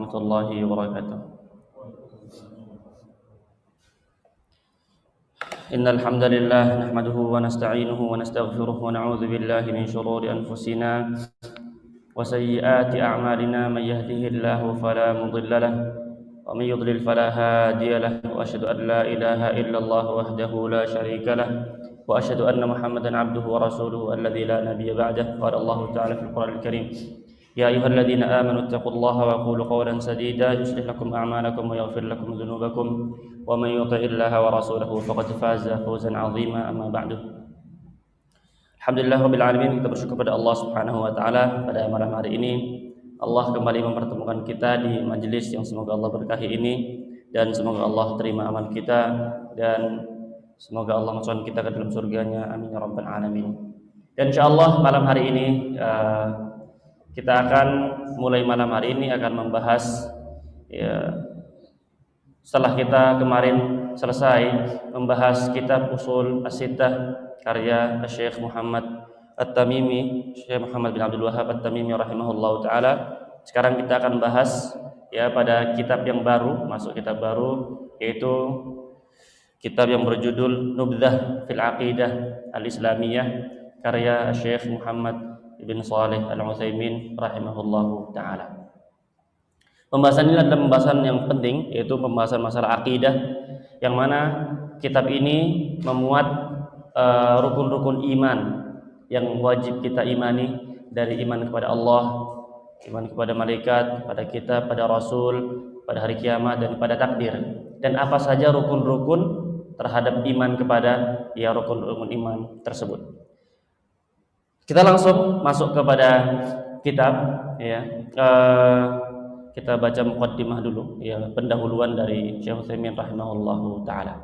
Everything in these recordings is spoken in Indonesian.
ورحمة الله وبركاته. إن الحمد لله نحمده ونستعينه ونستغفره ونعوذ بالله من شرور أنفسنا وسيئات أعمالنا. من يهده الله فلا مضل له ومن يضلل فلا هادي له وأشهد أن لا إله إلا الله وحده لا شريك له وأشهد أن محمدا عبده ورسوله الذي لا نبي بعده. قال الله تعالى في القرآن الكريم: يا أيها الذين آمنوا اتقوا الله وقولوا قولا سديدا يصلح لكم أعمالكم ويغفر لكم ذنوبكم ومن يطع الله ورسوله فقد فاز فوزا عظيما. أما بعد. Alhamdulillah Rabbil Alamin, kita bersyukur pada Allah Subhanahu Wa Taala pada malam hari ini Allah kembali mempertemukan kita di majelis yang semoga Allah berkahi ini, dan semoga Allah terima amal kita dan semoga Allah masukkan kita ke dalam surganya, amin ya rabbal alamin. Dan insyaallah malam hari ini kita akan mulai malam hari ini akan membahas setelah kita kemarin selesai membahas kitab Ushul As-Sittah karya Syekh Muhammad At-Tamimi, Syekh Muhammad bin Abdul Wahhab At-Tamimi rahimahullahu taala. Sekarang kita akan bahas pada kitab yang baru, masuk kitab baru, yaitu kitab yang berjudul Nubdhah fil Aqidah Al-Islamiyah karya Syekh Muhammad bin Shalih Al-Utsaimin rahimahullahu taala. Pembahasan ini adalah pembahasan yang penting, yaitu pembahasan masalah akidah, yang mana kitab ini memuat rukun-rukun iman yang wajib kita imani, dari iman kepada Allah, iman kepada malaikat, pada kitab, pada rasul, pada hari kiamat, dan pada takdir. Dan apa saja rukun-rukun terhadap iman kepada rukun-rukun iman tersebut. Kita langsung masuk kepada kitab kita baca muqaddimah dulu, pendahuluan dari Syekh Utsaimin rahimahullahu taala.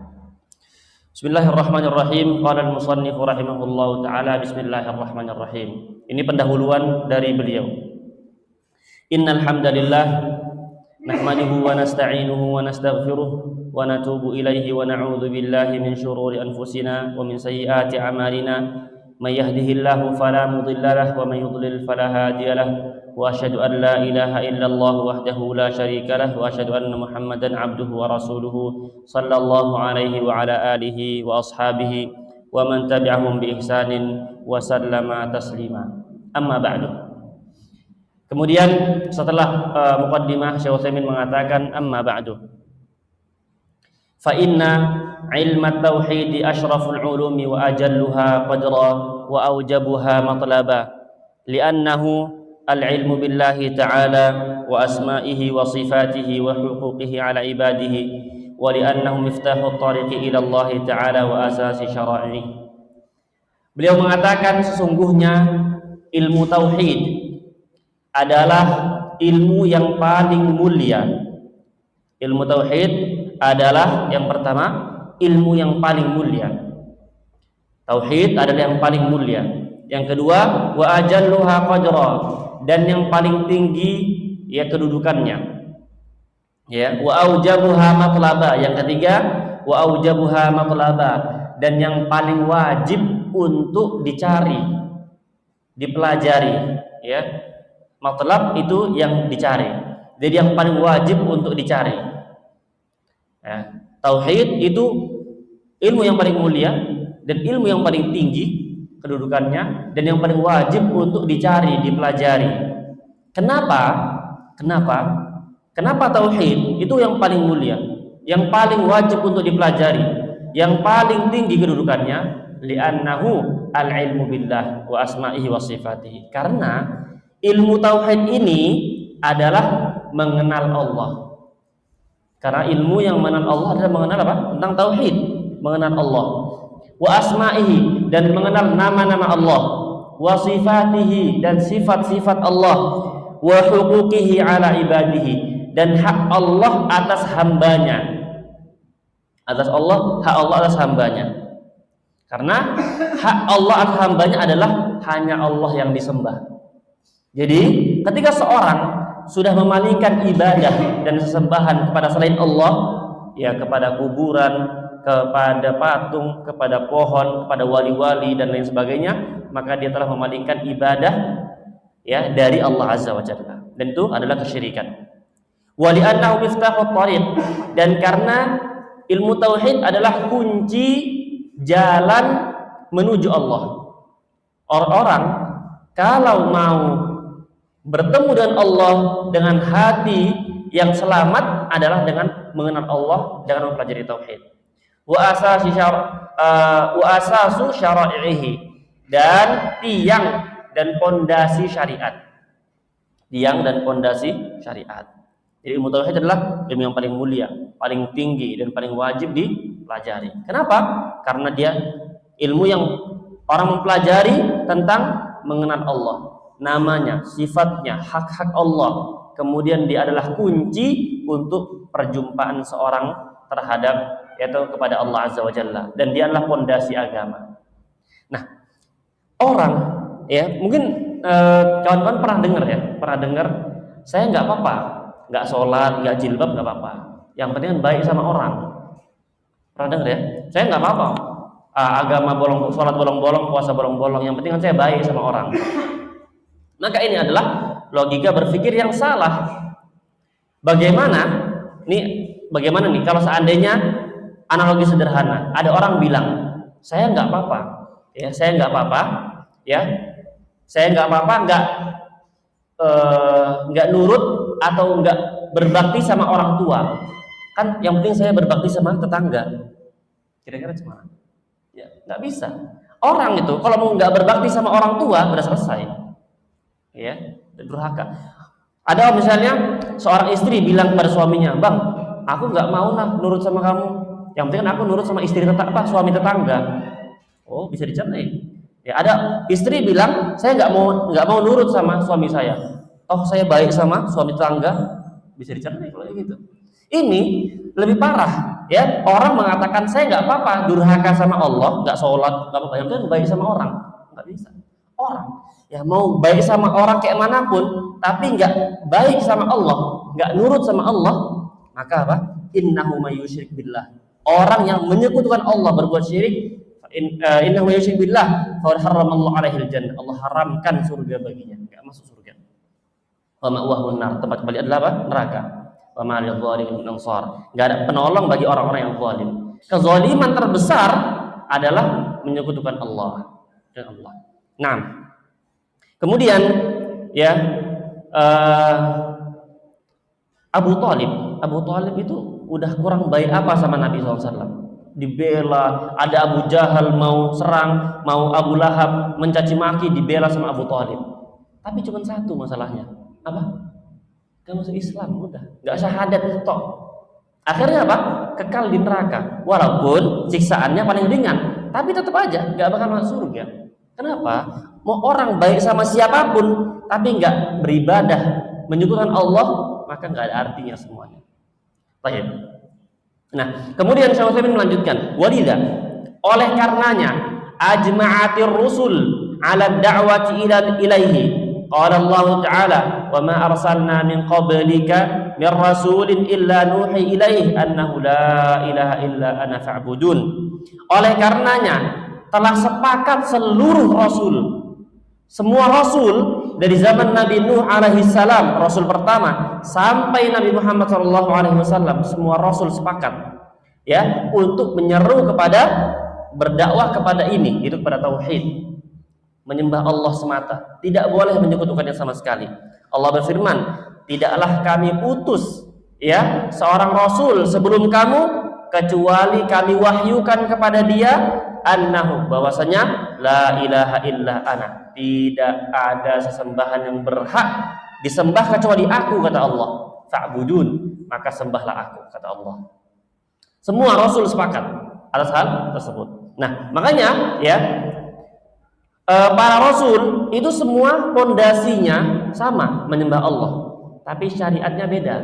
Bismillahirrahmanirrahim. Qala al-musannif rahimahullahu taala, bismillahirrahmanirrahim. Ini pendahuluan dari beliau. Innal hamdalillah nahmaduhu wa nasta'inuhu wa nastaghfiruh wa natubu ilaihi wa na'udzu billahi min shururi anfusina wa min sayyiati a'malina. May yahdihillahu fala mudilla lahu wa may yudlil fala hadiya lahu. Wa asyhadu an la ilaha illallah wahdahu la syarika lahu wa asyhadu anna Muhammadan abduhu wa rasuluhu sallallahu alaihi wa ala alihi wa ashabihi wa man tabi'ahum bi ihsanin wa sallama taslima. Amma ba'du. Kemudian setelah muqaddimah, Syekh Utsaimin mengatakan amma ba'du. Fa inna ilma tauhid asyraful ulumi wa ajalluha qadra wa aujabuha matlaba li'annahu al-ilmu billahi ta'ala wa asma'ihi wa sifatihi wa huquqihi ala ibadihi wa li'annahu miftahu tariqi ila Allah ta'ala wa asasi syara'ihi. Beliau mengatakan sesungguhnya ilmu tauhid adalah ilmu yang paling mulia. Ilmu tauhid adalah yang pertama, ilmu yang paling mulia. Tauhid adalah yang paling mulia. Yang kedua, wa ajalluha qadra, dan yang paling tinggi kedudukannya. Wa aujabuha matlaba, yang ketiga, wa aujabuha matlaba, dan yang paling wajib untuk dicari, dipelajari. Matlab itu yang dicari. Jadi yang paling wajib untuk dicari. Tauhid itu ilmu yang paling mulia dan ilmu yang paling tinggi kedudukannya, dan yang paling wajib untuk dicari, dipelajari. Kenapa tauhid itu yang paling mulia, yang paling wajib untuk dipelajari, yang paling tinggi kedudukannya? Li'annahu al-ilmu billah wa asma'ihi wa sifatihi. Karena ilmu tauhid ini adalah mengenal Allah. Karena ilmu yang mengenal Allah adalah mengenal apa? Tentang tauhid, mengenal Allah. Wa asma'ihi, dan mengenal nama-nama Allah. Wa sifatihi, dan sifat-sifat Allah. Wa huquqihi ala ibadihi, dan hak Allah atas hambanya. Atas Allah, hak Allah atas hambanya. Karena hak Allah atas hambanya adalah hanya Allah yang disembah. Jadi ketika seorang sudah memalingkan ibadah dan sesembahan kepada selain Allah, kepada kuburan, kepada patung, kepada pohon, kepada wali-wali dan lain sebagainya, maka dia telah memalingkan ibadah dari Allah Azza wa Jalla, dan itu adalah kesyirikan. Wa li'annahu miftahut thariq, dan karena ilmu tauhid adalah kunci jalan menuju Allah. Orang-orang kalau mau bertemu dengan Allah dengan hati yang selamat adalah dengan mengenal Allah, dengan mempelajari tauhid. Wa asasu syara'ihi, dan tiang dan pondasi syariat. Tiang dan pondasi syariat. Jadi ilmu tauhid adalah ilmu yang paling mulia, paling tinggi, dan paling wajib dipelajari. Kenapa? Karena dia ilmu yang orang mempelajari tentang mengenal Allah, namanya, sifatnya, hak-hak Allah. Kemudian dia adalah kunci untuk perjumpaan seorang terhadap, yaitu kepada Allah Azza wa Jalla, dan dia adalah pondasi agama. Nah, orang ya mungkin kawan-kawan pernah dengar saya nggak apa-apa, nggak sholat, nggak jilbab, nggak apa-apa, yang penting baik sama orang. Pernah dengar ya? Saya nggak apa-apa, agama bolong, sholat bolong-bolong, puasa bolong-bolong, yang penting kan saya baik sama orang. Maka ini adalah logika berpikir yang salah. Bagaimana nih kalau seandainya analogi sederhana, ada orang bilang saya nggak apa-apa, ya saya nggak apa-apa, ya saya nggak apa-apa, nggak nurut atau nggak berbakti sama orang tua, kan yang penting saya berbakti sama tetangga. Kira-kira gimana? Ya nggak bisa. Orang itu kalau mau nggak berbakti sama orang tua udah selesai, ya durhaka. Ada misalnya seorang istri bilang kepada suaminya, bang, aku nggak mau nurut sama kamu, yang penting aku nurut sama istri suami tetangga. Oh, bisa dicerna. Ya, ada istri bilang, saya nggak mau nurut sama suami saya, oh saya baik sama suami tetangga. Bisa dicerna kalau gitu. Ini lebih parah, ya. Orang mengatakan saya nggak apa-apa, durhaka sama Allah, nggak sholat, nggak apa-apa, yang penting baik sama orang. Nggak bisa. Orang ya mau baik sama orang kayak manapun, tapi nggak baik sama Allah, nggak nurut sama Allah, maka apa? Innahu may yusyrik billah. Orang yang menyekutukan Allah, berbuat syirik, innahu may yusyrik billah faqad harramallahu alaihil jannah. Allah haramkan surga baginya, nggak masuk surga. Wa ma'wahun nar, tempat kembali adalah apa? Neraka. Wa ma lil zalimin min ansar. Enggak ada penolong bagi orang-orang yang zalim. Kezaliman terbesar adalah menyekutukan Allah dan Allah. Nah, kemudian ya Abu Thalib itu udah kurang baik apa sama Nabi SAW? Dibela, ada Abu Jahal mau serang, mau Abu Lahab mencaci maki, dibela sama Abu Thalib. Tapi cuma satu masalahnya, apa? Gak masuk Islam, udah, gak syahadat tok. Akhirnya apa? Kekal di neraka. Walaupun siksaannya paling ringan, tapi tetap aja gak bakal masuk surga. Kenapa? Mau orang baik sama siapapun tapi nggak beribadah menyekutukan Allah, maka nggak ada artinya semuanya. Baik. Nah, kemudian Syekh Utsaimin melanjutkan, walidha, oleh karenanya ajma'atir rusul 'ala da'wati ilaihi. Qala Allah Ta'ala, "Wa ma arsalna min qablika min rasulin illa nuhi ilaihi annahu la ilaha illa ana fa'budun." Oleh karenanya telah sepakat seluruh rasul, semua rasul dari zaman Nabi Nuh alaihi salam, rasul pertama, sampai Nabi Muhammad sallallahu alaihi wasallam, semua rasul sepakat ya untuk menyeru kepada, berdakwah kepada ini, itu kepada tauhid, menyembah Allah semata, tidak boleh menyekutukannya sama sekali. Allah berfirman, tidaklah kami utus ya seorang rasul sebelum kamu kecuali kami wahyukan kepada dia annahu, bahwasanya la ilaha illa ana, tidak ada sesembahan yang berhak disembah kecuali aku, kata Allah. Fa'budun, maka sembahlah aku, kata Allah. Semua rasul sepakat atas hal tersebut. Nah, makanya ya para rasul itu semua pondasinya sama, menyembah Allah, tapi syariatnya beda.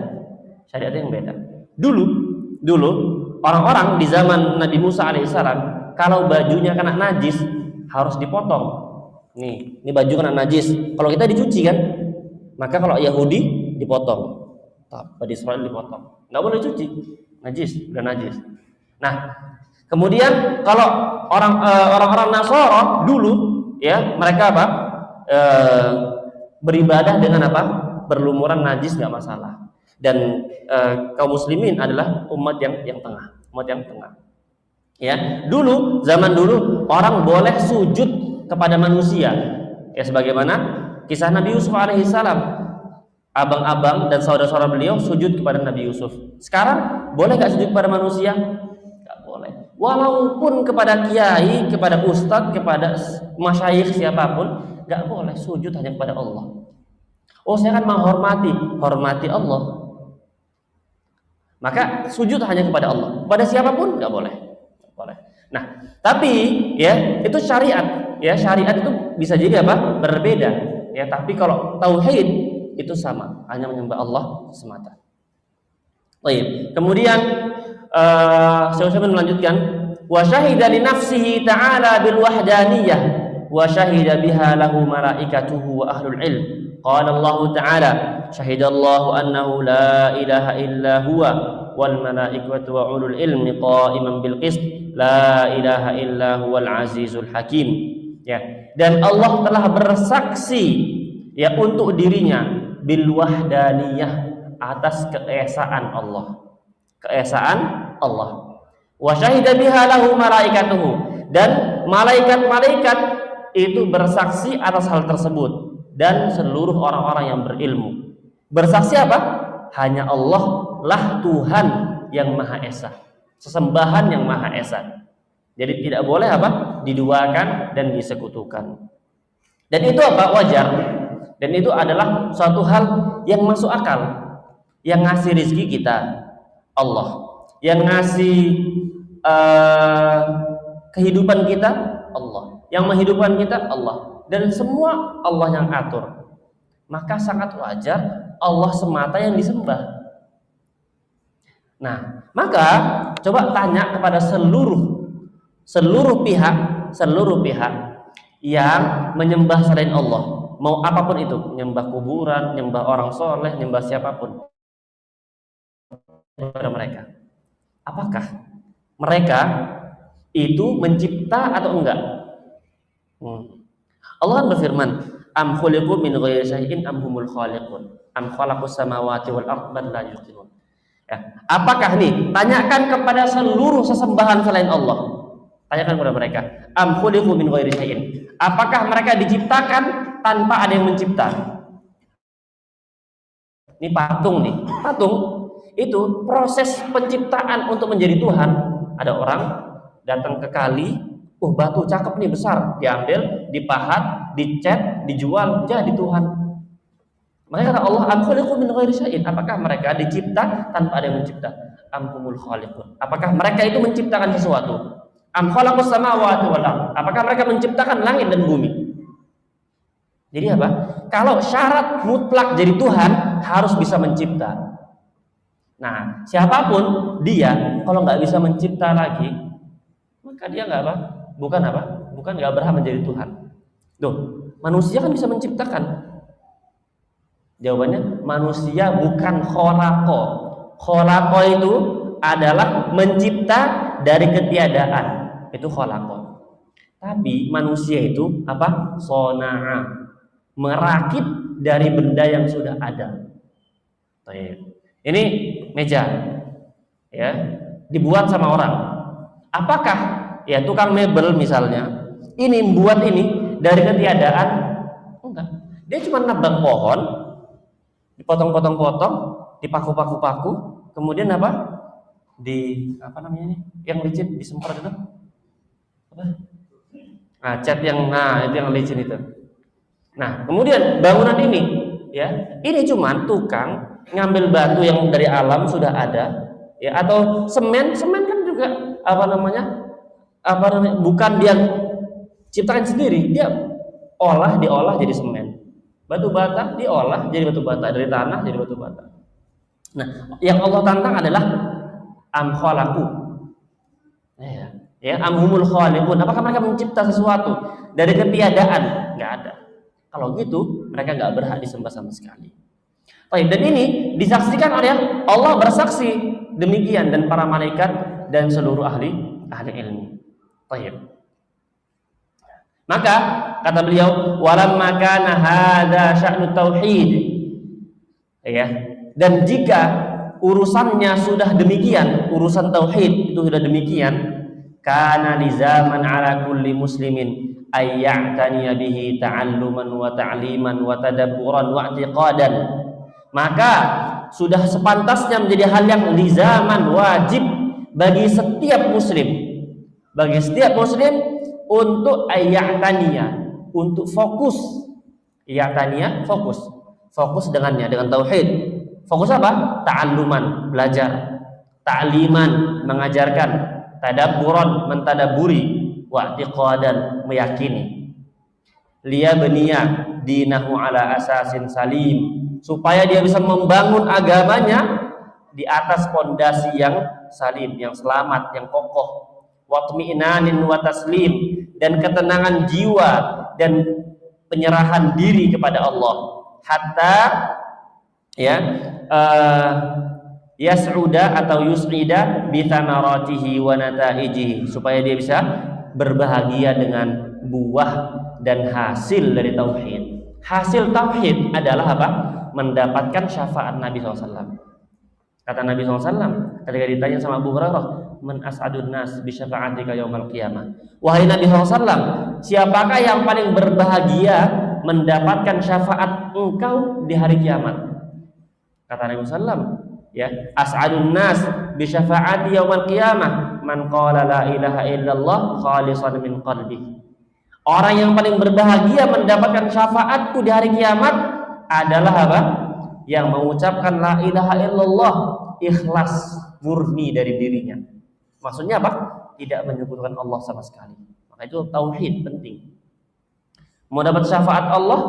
Syariatnya yang beda. Dulu orang-orang di zaman Nabi Musa alaihissalam, kalau bajunya kena najis harus dipotong. Ini baju kena najis. Kalau kita dicuci kan, maka kalau Yahudi dipotong, baju Israel dipotong. Nggak boleh dicuci, najis, udah najis. Nah, kemudian kalau orang-orang Nasara dulu, ya mereka beribadah dengan berlumuran najis, nggak masalah. Dan kaum muslimin adalah umat yang tengah, umat yang tengah. Ya, zaman dulu orang boleh sujud kepada manusia. Ya, sebagaimana kisah Nabi Yusuf alaihissalam. Abang-abang dan saudara-saudara beliau sujud kepada Nabi Yusuf. Sekarang boleh nggak sujud kepada manusia? Nggak boleh. Walaupun kepada kiai, kepada ustadz, kepada masyayikh siapapun, nggak boleh. Sujud hanya kepada Allah. Oh, saya kan hormati Allah. Maka sujud hanya kepada Allah. Pada siapapun nggak boleh. Nggak boleh. Nah, tapi ya itu syariat. Ya, syariat itu bisa jadi apa? Berbeda. Ya, tapi kalau tauhid itu sama, hanya menyembah Allah semata. Baik. Kemudian Syekh Utsaimin melanjutkan, wa syahida li nafsihi ta'ala bil wahdaniyah wa syahida biha lahu malaikatuhu wa ahlul ilm. Qala Allah ta'ala, syahidallahu annahu la ilaha illa huwa wal malaikatu wa ulul ilmi qa'iman bil qist, la ilaha illa huwal azizul hakim. Ya, dan Allah telah bersaksi ya untuk dirinya bil wahdaniyah, atas keesaan Allah. Keesaan Allah. Wa syahida biha lahu malaikatuhu, dan malaikat-malaikat itu bersaksi atas hal tersebut, dan seluruh orang-orang yang berilmu. Bersaksi apa? Hanya Allah lah Tuhan yang Maha Esa. Sesembahan yang Maha Esa. Jadi tidak boleh apa? Diduakan dan disekutukan. Dan itu apa? Wajar. Dan itu adalah suatu hal yang masuk akal. Yang ngasih rizki kita Allah, yang ngasih kehidupan kita Allah, yang menghidupkan kita Allah, dan semua Allah yang atur. Maka sangat wajar Allah semata yang disembah. Nah, maka coba tanya kepada seluruh pihak yang menyembah selain Allah, mau apapun itu, menyembah kuburan, menyembah orang soleh, menyembah siapapun, kepada mereka, apakah mereka itu mencipta atau enggak? Allah berfirman, am khuliqu min ghairi syai'in am humul khaliqun am khalaqus samawati wal ardh bal la yuqinun. Ya, apakah nih? Tanyakan kepada seluruh sesembahan selain Allah. Tanyakan kepada mereka, am khuliqu min ghairi syai'in. Apakah mereka diciptakan tanpa ada yang mencipta? Ini patung nih. Patung itu proses penciptaan untuk menjadi Tuhan. Ada orang datang ke kali, batu cakep nih besar, diambil, dipahat, dicat, dijual, jadi Tuhan. Makanya kata Allah, am khuliqu min ghairi syai'in. Apakah mereka dicipta tanpa ada yang mencipta? Am humul khaliqun. Apakah mereka itu menciptakan sesuatu? Am khalaqus samawati wal ardh. Apakah mereka menciptakan langit dan bumi? Jadi apa? Kalau syarat mutlak jadi Tuhan harus bisa mencipta. Nah, siapapun dia kalau nggak bisa mencipta lagi, maka dia nggak apa? Bukan nggak berhak menjadi Tuhan. Tuh, manusia kan bisa menciptakan. Jawabannya, manusia bukan kholaqo. Kholaqo itu adalah mencipta dari ketiadaan. Itu kholaqo. Tapi manusia itu apa? Sona'a, merakit dari benda yang sudah ada. Ini meja, ya, dibuat sama orang. Apakah ya tukang mebel misalnya, ini membuat ini dari ketiadaan? Enggak. Dia cuma nebang pohon, dipotong-potong-potong, dipaku-paku-paku, kemudian apa? Apa namanya ini? Yang licin disemprot itu? Apa? Nah, cat itu yang licin itu. Nah, kemudian bangunan ini, ya, ini cuma tukang ngambil batu yang dari alam sudah ada, ya, atau semen kan juga bukan dia ciptakan sendiri, dia diolah jadi semen. Batu bata diolah jadi batu bata, dari tanah jadi batu bata. Nah, yang Allah tantang adalah am khalaqu, ya, am humul khaliqun. Apakah mereka mencipta sesuatu dari ketiadaan? Nggak ada. Kalau gitu mereka nggak berhak disembah sama sekali. Dan ini disaksikan oleh Allah, bersaksi demikian, dan para malaikat dan seluruh ahli ilmu. Maka kata beliau, walamma kana hadza sya'nu tauhid. Ya. Dan jika urusannya sudah demikian, urusan tauhid itu sudah demikian, kana lizaman ala kulli muslimin ay ya'taniya bihi ta'alluman wa ta'liman wa tadabburan wa i'tiqadan. Maka sudah sepantasnya menjadi hal yang lizaman, wajib bagi setiap muslim, untuk ayataniya, untuk fokus, ayataniya fokus dengannya, dengan tauhid. Fokus apa? Ta'alluman, belajar, ta'liman, mengajarkan, tadabburan, mentadaburi, wa i'tiqadan, meyakini. Liyabniya dinahu ala asasin salim, supaya dia bisa membangun agamanya di atas pondasi yang salim, yang selamat, yang kokoh. Watmi'nanin wa taslim, dan ketenangan jiwa dan penyerahan diri kepada Allah. Hatta yas'uda atau yus'ida bi thamaratihi wa nataijihi, supaya dia bisa berbahagia dengan buah dan hasil dari tauhid. Hasil tauhid adalah apa? Mendapatkan syafaat Nabi SAW. Kata Nabi SAW ketika ditanya sama Abu Hurairah, man as'adun nas bi syafa'atika yaumal qiyamah. Wahai Nabi SAW, siapakah yang paling berbahagia mendapatkan syafaat engkau di hari kiamat? Kata Nabi SAW, ya, as'adun nas bi syafa'ati yaumal qiyamah man qala la ilaha illallah khalisan min qalbi. Orang yang paling berbahagia mendapatkan syafaatku di hari kiamat adalah apa? Yang mengucapkan la ilaha illallah ikhlas, murni dari dirinya. Maksudnya apa? Tidak menyebutkan Allah sama sekali. Maka itu tauhid penting. Mau dapat syafaat Allah,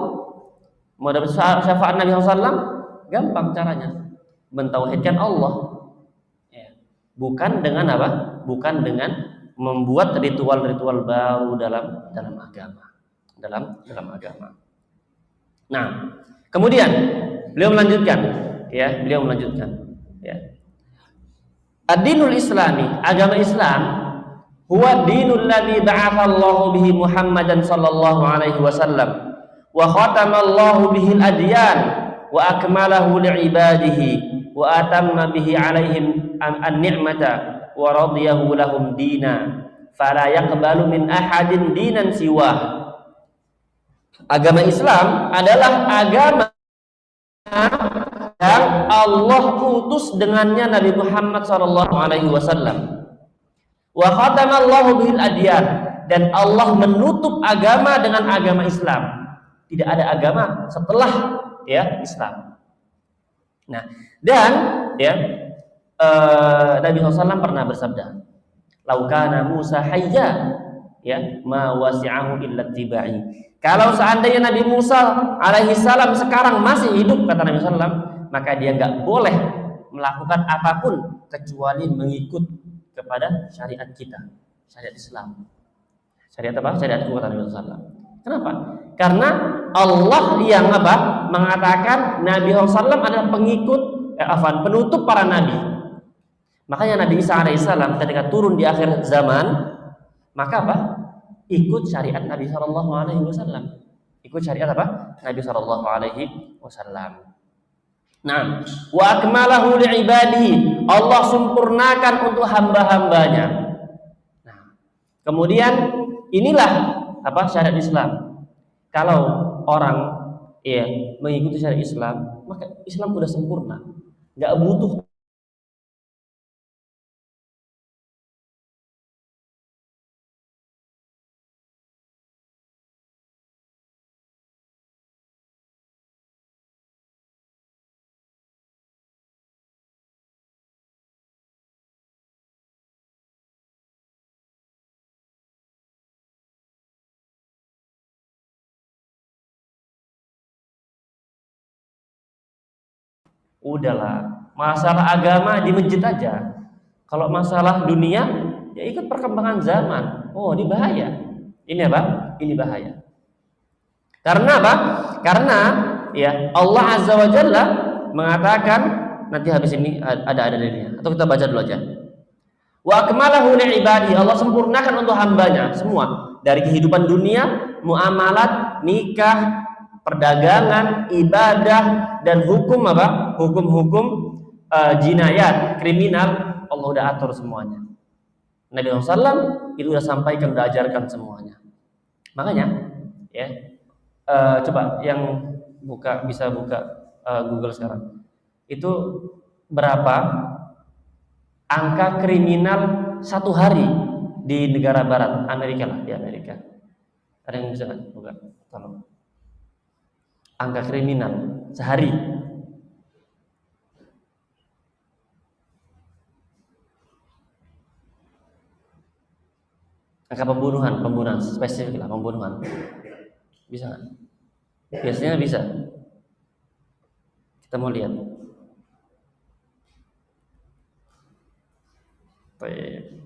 mau dapat syafaat Nabi SAW, gampang caranya. Mentauhidkan Allah. Ya. Bukan dengan apa? Bukan dengan membuat ritual-ritual baru dalam agama. Dalam agama. Nah, kemudian beliau melanjutkan, ya. Ad-dinul Islami, agama Islam, huwa dinul ladzi ba'atsallahu bihi Muhammadan sallallahu alaihi wasallam wa khatamallahu bihi al-adyan wa akmalahu li'ibadihi wa atamma bihi alaihim an-ni'mata wa radiyahu lahum dina fala yaqbalu min ahadin dinan siwah. Agama Islam adalah agama yang Allah utus dengannya Nabi Muhammad SAW. Wa khatamallahu bihil adyan, dan Allah menutup agama dengan agama Islam. Tidak ada agama setelah Islam. Nah, dan Nabi SAW pernah bersabda, "Laukana Musa hayya, ma wasi'ahu illa tibai." Kalau seandainya Nabi Musa alaihi salam sekarang masih hidup, kata Nabi SAW, maka dia nggak boleh melakukan apapun kecuali mengikut kepada syariat kita, syariat Islam. Syariat apa? Syariatku, kata Nabi SAW. Kenapa? Karena Allah yang apa? Mengatakan Nabi SAW adalah penutup para nabi. Makanya Nabi Isa alaihissalam ketika turun di akhir zaman, maka apa? Ikut syariat Nabi Shallallahu Alaihi Wasallam. Ikut syariat apa? Nabi Shallallahu Alaihi Wasallam. Nah, wa akmalahu li'ibadihi, Allah sempurnakan untuk hamba-hambanya. Nah, kemudian inilah apa? Syariat Islam. Kalau orang mengikuti syariat Islam, maka Islam sudah sempurna. Nggak butuh udahlah, masalah agama di masjid aja. Kalau masalah dunia, ya ikut perkembangan zaman. Oh, ini bahaya. Ini apa? Ini bahaya. Karena apa? Karena Allah Azza wa Jalla mengatakan, nanti habis ini ada dalilnya. Atau kita baca dulu aja. Wa akmalahu li'ibadi, Allah sempurnakan untuk hambanya semua, dari kehidupan dunia, muamalat, nikah, perdagangan, ibadah, dan hukum apa? Hukum-hukum jinayat, kriminal, Allah udah atur semuanya. Nabi SAW itu udah sampaikan, udah ajarkan semuanya. Makanya, ya, coba yang bisa buka Google sekarang. Itu berapa angka kriminal satu hari di negara Barat, Amerika lah, di Amerika. Ada yang bisa nggak buka? Tolong. Angka kriminal sehari. Angka pembunuhan spesifik lah, pembunuhan. Bisa nggak? Biasanya bisa. Kita mau lihat. Baik.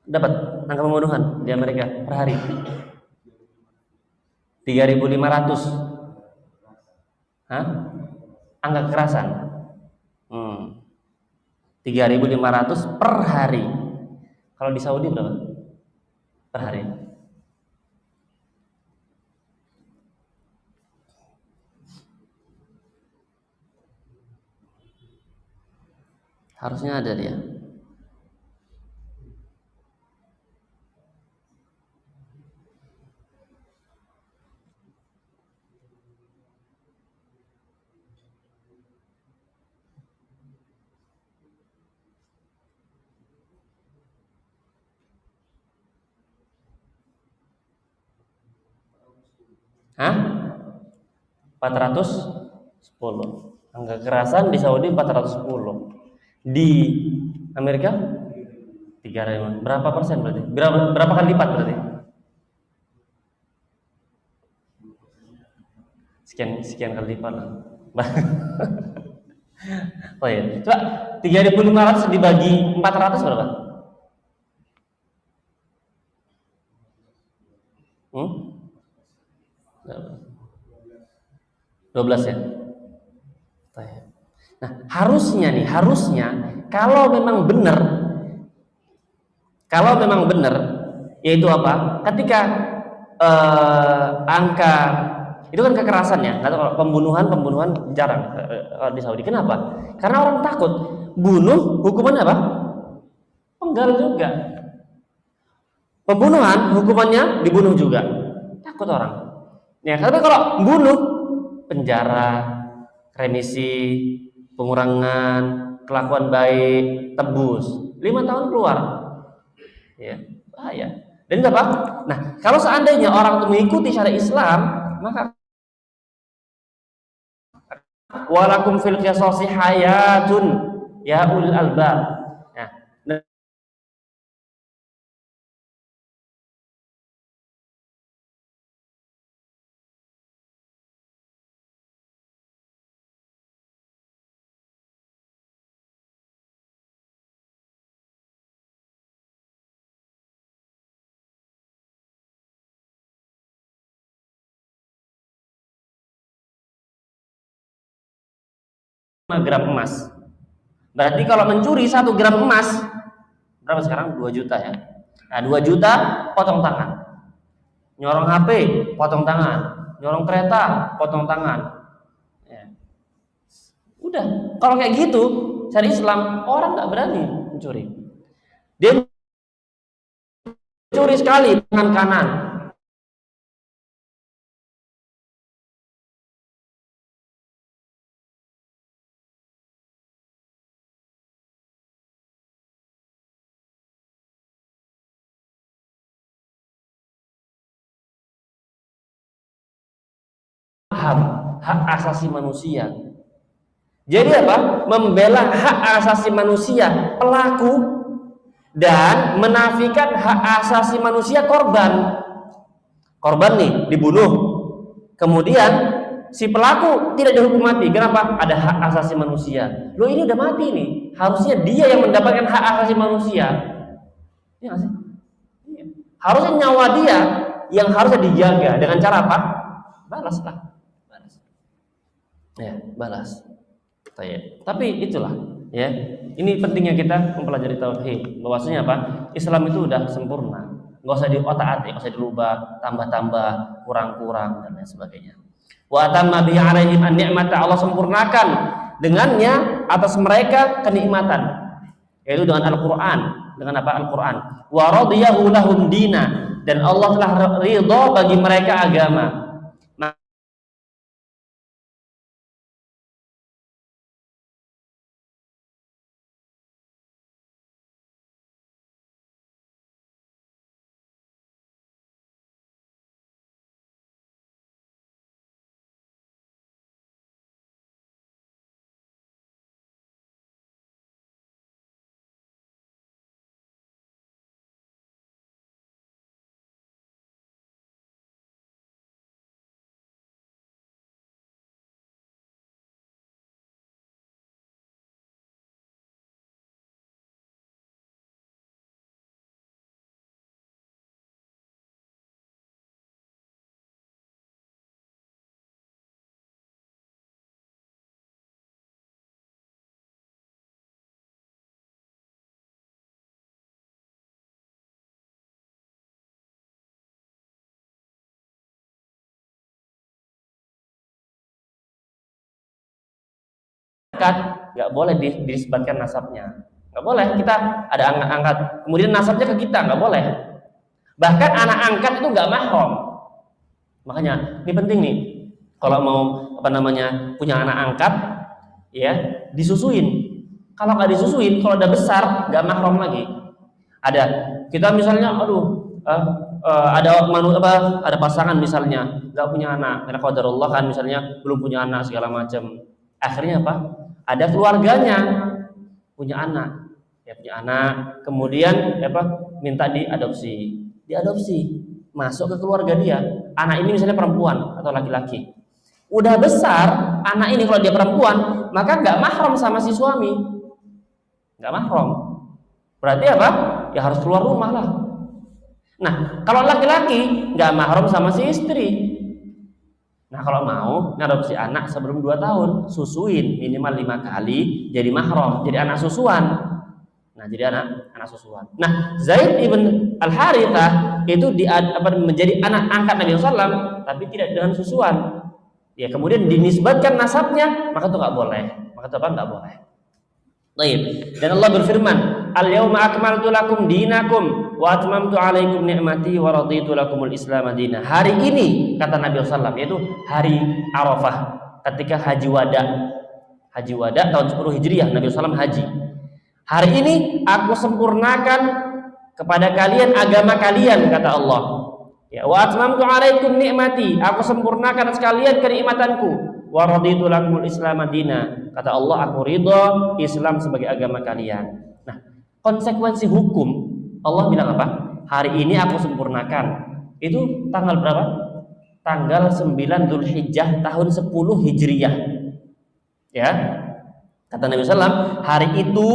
Dapat angka pembunuhan di Amerika per hari 3.500. Hah? Angka kekerasan 3.500 per hari. Kalau di Saudi berapa per hari? Harusnya ada dia. Hah? 410. Angka kekerasan di Saudi 410. Di Amerika 3.000. Berapa persen berarti? Berapa kali lipat berarti? Sekian kali lipat lah. Oh ya. Coba 3.500 dibagi 400 berapa? 12 ya. Nah, harusnya kalau memang benar yaitu apa? Ketika angka itu kan kekerasan ya. Kalau pembunuhan jarang di Saudi. Kenapa? Karena orang takut bunuh hukumannya apa? Penggal juga. Pembunuhan hukumannya dibunuh juga. Takut orang. Ya, karena kalau bunuh penjara, remisi, pengurangan kelakuan baik, tebus 5 tahun keluar. Ya, bahaya. Dan apa? Nah, kalau seandainya orang itu mengikuti syariat Islam, maka walakum fil qisasi hayatun ya ulil albab. Nah, gram emas. Berarti kalau mencuri 1 gram emas berapa sekarang? 2 juta ya. Nah, 2 juta potong tangan. Nyorong HP, potong tangan. Nyorong kereta, potong tangan. Ya. Udah, kalau kayak gitu, syariat Islam orang nggak berani mencuri. Dia mencuri sekali tangan kanan. Hak asasi manusia. Jadi apa? Membela hak asasi manusia pelaku dan menafikan hak asasi manusia korban. Korban nih dibunuh, kemudian si pelaku tidak dihukum mati. Kenapa? Ada hak asasi manusia. Loh, ini udah mati nih, harusnya dia yang mendapatkan hak asasi manusia. Ya nggak sih? Harusnya nyawa dia yang harusnya dijaga dengan cara apa? Balaslah. Balas. Ya, balas. Tapi itulah, ya. Ini pentingnya kita mempelajari tauhid. Bahwasanya apa? Islam itu udah sempurna. Enggak usah diotak-atik, enggak usah dirubah, tambah-tambah, kurang-kurang dan lain sebagainya. Wa atamma bi 'alaihim an-ni'mata, Allah sempurnakan dengannya atas mereka kenikmatan. Yaitu dengan Al-Qur'an, dengan apa? Al-Qur'an. Wa radiyahu lahum dina, dan Allah telah ridha bagi mereka agama. Nggak boleh dinisbatkan nasabnya, nggak boleh. Kita ada anak angkat kemudian nasabnya ke kita, nggak boleh. Bahkan anak angkat itu nggak mahram. Makanya ini penting nih, kalau mau apa namanya punya anak angkat, ya disusuin. Kalau nggak disusuin, kalau udah besar nggak mahram lagi. Ada kita misalnya, ada pasangan misalnya nggak punya anak, karena qadarullah kan misalnya belum punya anak segala macam. Akhirnya apa? Ada keluarganya punya anak, kemudian minta diadopsi, masuk ke keluarga dia. Anak ini misalnya perempuan atau laki-laki, udah besar anak ini, kalau dia perempuan maka nggak mahram sama si suami, nggak mahram. Berarti apa? Ya harus keluar rumah lah. Nah, kalau laki-laki nggak mahram sama si istri. Nah, kalau mau ngadopsi anak sebelum 2 tahun, susuin minimal 5 kali, jadi mahram, jadi anak susuan. Nah, jadi anak susuan. Nah, Zaid ibn Al-Harithah itu menjadi anak angkat Nabi SAW, tapi tidak dengan susuan. Ya, kemudian dinisbatkan nasabnya, maka itu nggak boleh. Maka itu nggak boleh. Baik. Dan Allah berfirman, "Al-yauma akmaltu lakum dinakum wa atmamtu 'alaikum ni'mati wa raditu lakumul Islam madinah." Hari ini kata Nabi SAW, yaitu hari Arafah, ketika haji wada tahun 10 Hijriah, Nabi SAW haji. Hari ini aku sempurnakan kepada kalian agama kalian, kata Allah. Ya, wa atmamtu 'alaikum ni'mati, aku sempurnakan sekalian kenikmatanku. Wa raditu lakumul Islam madinah, kata Allah, aku ridha Islam sebagai agama kalian. Nah, konsekuensi hukum Allah bilang apa? Hari ini aku sempurnakan. Itu tanggal berapa? Tanggal 9 Dzulhijjah tahun 10 Hijriah. Ya. Kata Nabi SAW, hari itu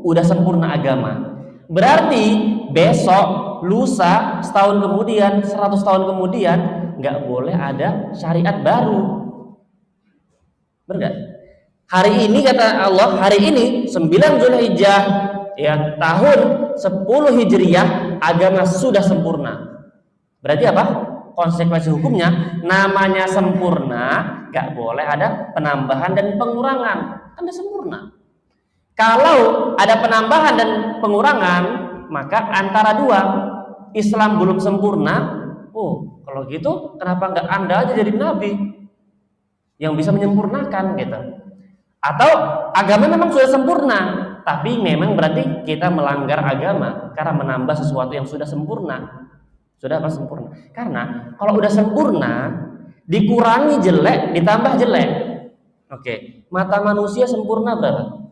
udah sempurna agama. Berarti besok, lusa, setahun kemudian, 100 tahun kemudian nggak boleh ada syariat baru. Benar? Hari ini kata Allah, hari ini 9 Dzulhijjah, ya, tahun 10 Hijriah, agama sudah sempurna. Berarti apa? Konsekuensi hukumnya, namanya sempurna, gak boleh ada penambahan dan pengurangan. Kan sudah sempurna. Kalau ada penambahan dan pengurangan, maka antara dua, Islam belum sempurna. Oh, kalau gitu kenapa nggak Anda aja jadi nabi yang bisa menyempurnakan gitu? Atau agama memang sudah sempurna, tapi memang berarti kita melanggar agama karena menambah sesuatu yang sudah sempurna. Sudah apa sempurna? Karena kalau udah sempurna, dikurangi jelek, ditambah jelek. Oke, mata manusia sempurna berapa?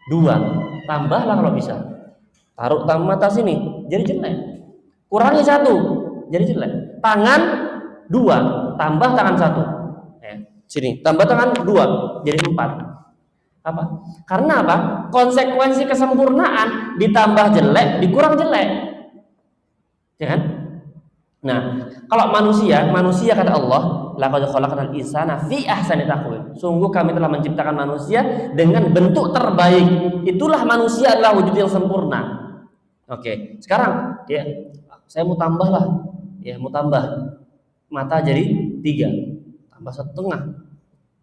2, tambahlah kalau bisa. Taruh mata sini, jadi jelek. Kurangi 1, jadi jelek. Tangan 2, tambah tangan 1. Sini, tambah tangan 2, jadi 4. Apa? Karena apa? Konsekuensi kesempurnaan ditambah jelek, dikurang jelek. ya kan? Nah, kalau manusia kata Allah, laqad khalaqnal insana fi ahsani taqwim. Sungguh kami telah menciptakan manusia dengan bentuk terbaik. Itulah manusia adalah wujud yang sempurna. Oke, sekarang ya saya mau tambah lah, ya mau tambah mata jadi 3, tambah 1,5,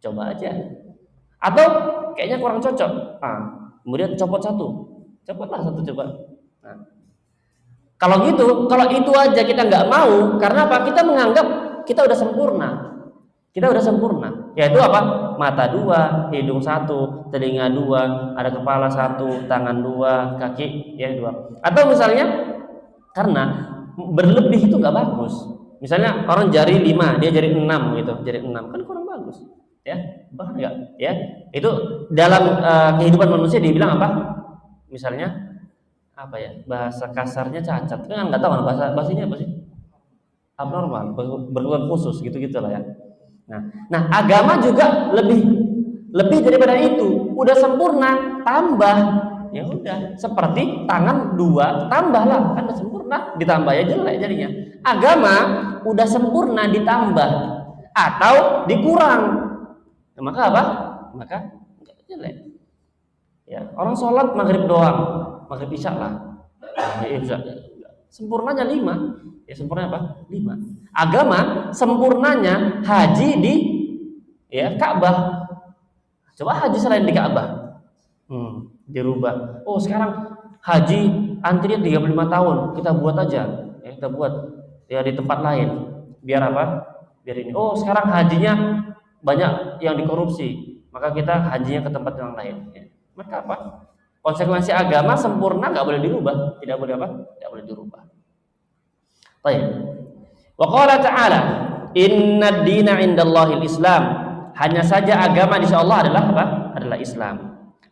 coba aja. Atau kayaknya kurang cocok, kemudian copot 1, copotlah 1 coba. Nah, kalau gitu, kalau itu aja kita nggak mau, karena apa? Kita menganggap kita udah sempurna. Kita udah sempurna. Yaitu apa? Mata 2, hidung 1, telinga 2, ada kepala 1, tangan 2, kaki ya 2. Atau misalnya karena berlebih itu nggak bagus. Misalnya orang jari 5, dia jari 6 gitu, jari 6 kan kurang bagus. Ya, bahkan enggak, ya. Itu dalam kehidupan manusia dibilang apa? Misalnya apa ya, bahasa kasarnya cacat, kan nggak tahu bahasanya apa sih, abnormal, berkebutuhan khusus gitu gitulah ya. Nah agama juga lebih daripada itu, udah sempurna, tambah, ya udah seperti tangan 2, tambahlah, kan udah sempurna, ditambah ya jelek jadinya. Agama udah sempurna ditambah atau dikurang, nah, maka apa? Maka nggak jelek. Ya, orang sholat maghrib doang, maghrib isya lah, sempurnanya 5, ya sempurna apa? 5. Agama sempurnanya haji di ya Ka'bah. Coba haji selain di Ka'bah, dirubah. Oh sekarang haji antrian 35 tahun, kita buat aja, ya, kita buat ya di tempat lain, biar apa? Biar ini. Oh sekarang hajinya banyak yang dikorupsi, maka kita hajinya ke tempat yang lain. Ya. Maka apa? Konsekuensi agama sempurna nggak boleh dirubah, tidak boleh apa? Tidak boleh dirubah. Baik. Wa qala ta'ala, "Inna ad-dina 'indallahil Islam." Hanya saja agama di sisi Allah adalah apa? Adalah Islam.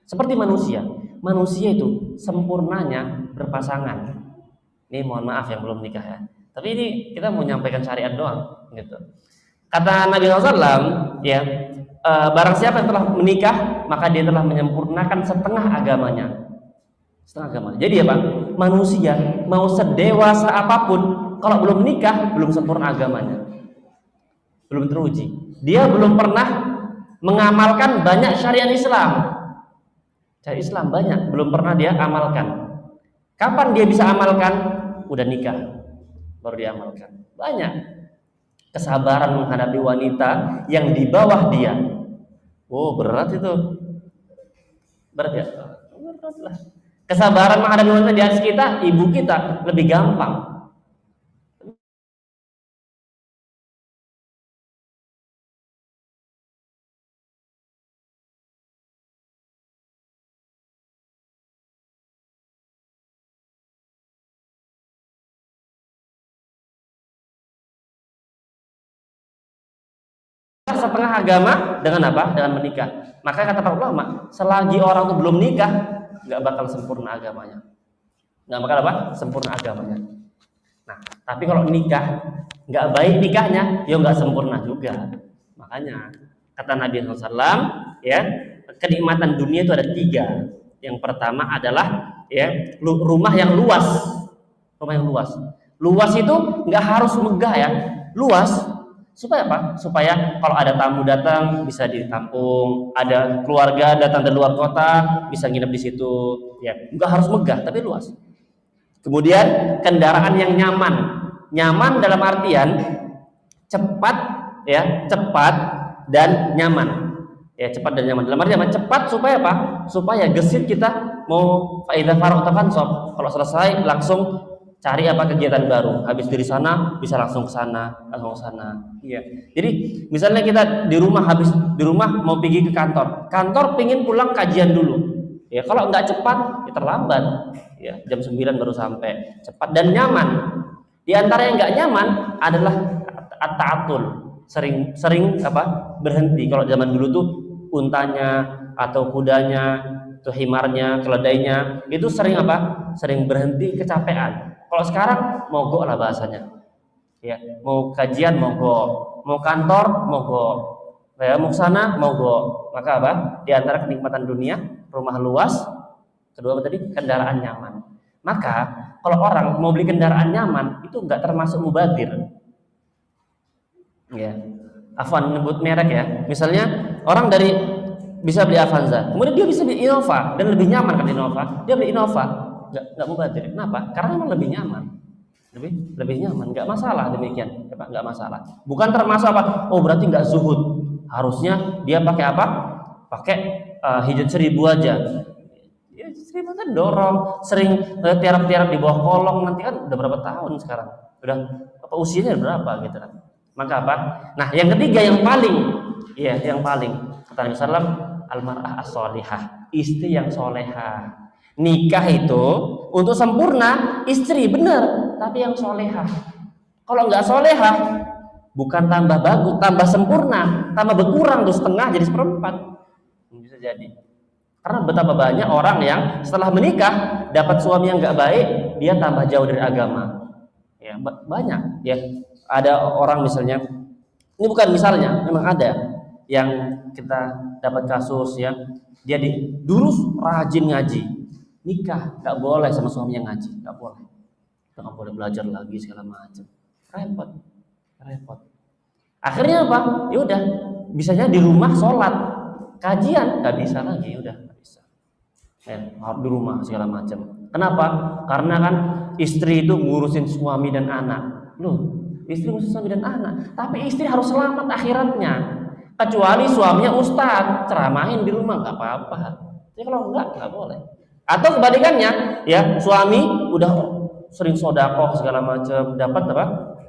Seperti manusia. Manusia itu sempurnanya berpasangan. Ini mohon maaf yang belum nikah ya. Tapi ini kita mau menyampaikan syariat doang gitu. Kata Nabi SAW, ya, barang siapa yang telah menikah, maka dia telah menyempurnakan setengah agamanya. Setengah agamanya. Jadi apa? Manusia mau sedewasa apapun, kalau belum menikah, belum sempurna agamanya. Belum teruji. Dia belum pernah mengamalkan banyak syariat Islam. Syariat Islam banyak, belum pernah dia amalkan. Kapan dia bisa amalkan? Udah nikah, baru dia amalkan. Banyak. Kesabaran menghadapi wanita yang di bawah dia. Oh berat itu. Berat ya? Berat lah. Kesabaran menghadapi wanita di atas kita, ibu kita, lebih gampang. Setengah agama dengan apa? Dengan menikah. Maka kata para ulama, selagi orang itu belum nikah, nggak bakal sempurna agamanya. Nggak bakal apa? Sempurna agamanya. Nah, tapi kalau nikah nggak baik nikahnya, ya nggak sempurna juga. Makanya kata Nabi SAW, ya kenikmatan dunia itu ada 3. Yang pertama adalah ya rumah yang luas. Rumah yang luas. Luas itu nggak harus megah ya. Luas supaya apa? Supaya kalau ada tamu datang bisa ditampung, ada keluarga datang dari luar kota bisa nginep di situ. Ya, nggak harus megah tapi luas. Kemudian kendaraan yang nyaman. Nyaman dalam artian cepat ya, cepat dan nyaman. Ya, cepat dan nyaman. Dalam artian cepat supaya apa? Supaya gesit kita mau faedah faragh tafansab. Kalau selesai langsung cari apa kegiatan baru. Habis dari sana bisa langsung ke sana, langsung ke sana. Iya. Jadi misalnya kita di rumah mau pergi ke kantor. Kantor pingin pulang kajian dulu. Ya, kalau nggak cepat ya terlambat. Ya, jam 9 baru sampai. Cepat dan nyaman. Di antara yang nggak nyaman adalah at-ta'atul. Sering apa? Berhenti. Kalau zaman dulu tuh untanya atau kudanya, atau himarnya, keledainya, itu sering apa? Sering berhenti kecapean. Kalau sekarang mogok lah bahasanya. Ya, mau kajian mogok, mau kantor mogok. Ya, mau sana mogok. Maka apa? Di antara kenikmatan dunia, rumah luas, kedua apa tadi? Kendaraan nyaman. Maka kalau orang mau beli kendaraan nyaman itu nggak termasuk mubadir. Ya, Afwan nyebut merek ya. Misalnya orang dari bisa beli Avanza, kemudian dia bisa beli Innova dan lebih nyaman kan Innova, dia beli Innova, nggak mubadir. Kenapa? Karena memang lebih nyaman, lebih nyaman, nggak masalah demikian, ya Pak, nggak masalah. Bukan termasuk apa? Oh berarti nggak zuhud, harusnya dia pakai apa? Pakai hijab 1000 aja. Ya 1000 kan dorong, sering tiarap-tiarap di bawah kolong, nanti kan udah berapa tahun sekarang, udah apa usianya berapa gitu kan? Maka apa? Nah yang ketiga yang paling, ya yang paling kata Nabi Sallam, almar'ah as-solihah, istri yang solehah. Nikah itu untuk sempurna istri benar, tapi yang solehah. Kalau nggak solehah, bukan tambah bagus, tambah sempurna, tambah berkurang tuh setengah jadi seperempat. Bisa jadi. Karena betapa banyak orang yang setelah menikah dapat suami yang nggak baik, dia tambah jauh dari agama. Ya banyak. Ya ada orang misalnya, ini bukan misalnya, memang ada yang kita dapat kasus ya, dia dulu rajin ngaji, nikah nggak boleh sama suami yang ngaji, nggak boleh belajar lagi segala macam, repot. Akhirnya apa? Ya udah, bisanya di rumah sholat, kajian nggak bisa lagi, udah nggak bisa. Harus di rumah segala macam. Kenapa? Karena kan istri itu ngurusin suami dan anak. Loh, istri ngurusin suami dan anak, tapi istri harus selamat akhiratnya. Kecuali suaminya ustaz, ceramahin di rumah nggak apa-apa. Jadi kalau nggak boleh. Atau kebalikannya, ya suami udah sering sodakoh segala macam, dapat apa?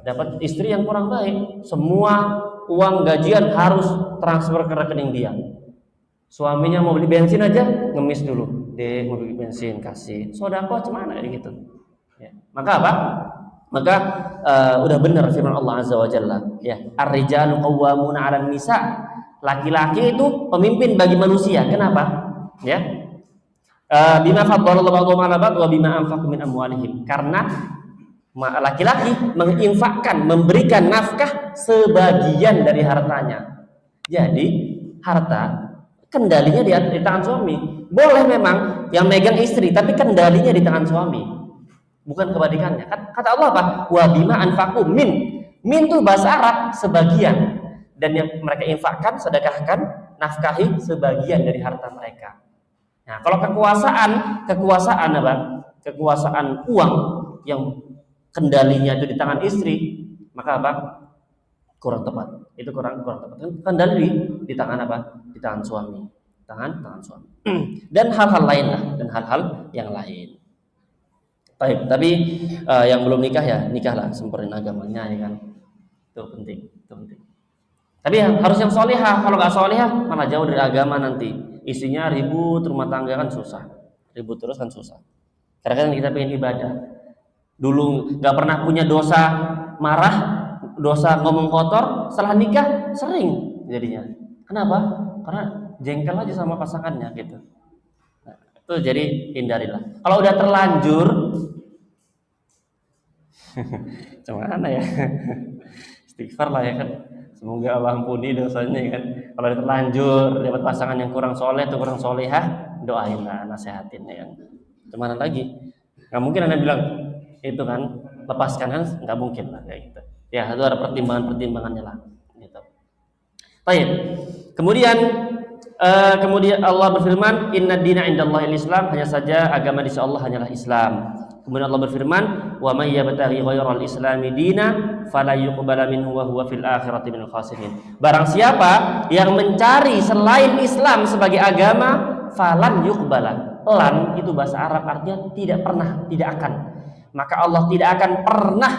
Dapat istri yang kurang baik. Semua uang gajian harus transfer ke rekening dia. Suaminya mau beli bensin aja, ngemis dulu. Deh mau beli bensin, kasih. Sodakoh cemana kayak gitu. Ya. Maka apa? Maka udah benar firman Allah Azza wa Jalla, ya, ar-rijalu qawwamuna 'alan nisa. Laki-laki itu pemimpin bagi manusia. Kenapa? Ya. Bima faddalallahu ba'dhum 'ala ba'd wa bima anfaqu min amwalihim. Karena laki-laki menginfakkan, memberikan nafkah sebagian dari hartanya. Jadi harta kendalinya di tangan suami. Boleh memang yang megang istri, tapi kendalinya di tangan suami. Bukan kebalikannya. Kata Allah apa? Wa bima anfaqu min. Min itu bahasa Arab sebagian. Dan yang mereka infakkan, sedekahkan, nafkahi sebagian dari harta mereka. Nah, kalau kekuasaan apa? Kekuasaan uang yang kendalinya itu di tangan istri, maka apa? Kurang tepat. Itu kurang tepat. Kendali di tangan apa? Di tangan suami. Tangan suami. Dan hal-hal lain lah, dan hal-hal yang lain. Baik, tapi yang belum nikah ya nikahlah, sempurnain agamanya ya kan. Itu penting. Tapi harus yang solehah. Kalau nggak solehah malah jauh dari agama nanti. Isinya ribut, rumah tangga kan susah. Ribut terus kan susah. Karena kan kita pengen ibadah. Dulu nggak pernah punya dosa marah, dosa ngomong kotor, setelah nikah sering jadinya. Kenapa? Karena jengkel aja sama pasangannya gitu. Nah, itu jadi hindarilah. Kalau udah terlanjur, gimana ya? Istighfar lah ya kan. Semoga Allah ampuni dosanya ya kan. Kalau udah terlanjur dapat pasangan yang kurang soleh atau kurang solehah, doain lah, nasehatin ya kan. Gimana lagi? Nggak mungkin Anda bilang itu kan lepaskan kan, nggak mungkin lah kayak gitu. Ya itu ada pertimbangannya lah. Gitu. Baik. Kemudian Allah berfirman, Inna dina indallahil Islam, hanya saja agama di sisi Allah hanyalah Islam. Kemudian Allah berfirman, wa may yabtaghi ghairal islami dina fala yuqbala minhu wa huwa fil akhirati minal khasirin. Barang siapa yang mencari selain Islam sebagai agama, falan yuqbala. Lan itu bahasa Arab artinya tidak pernah, tidak akan. Maka Allah tidak akan pernah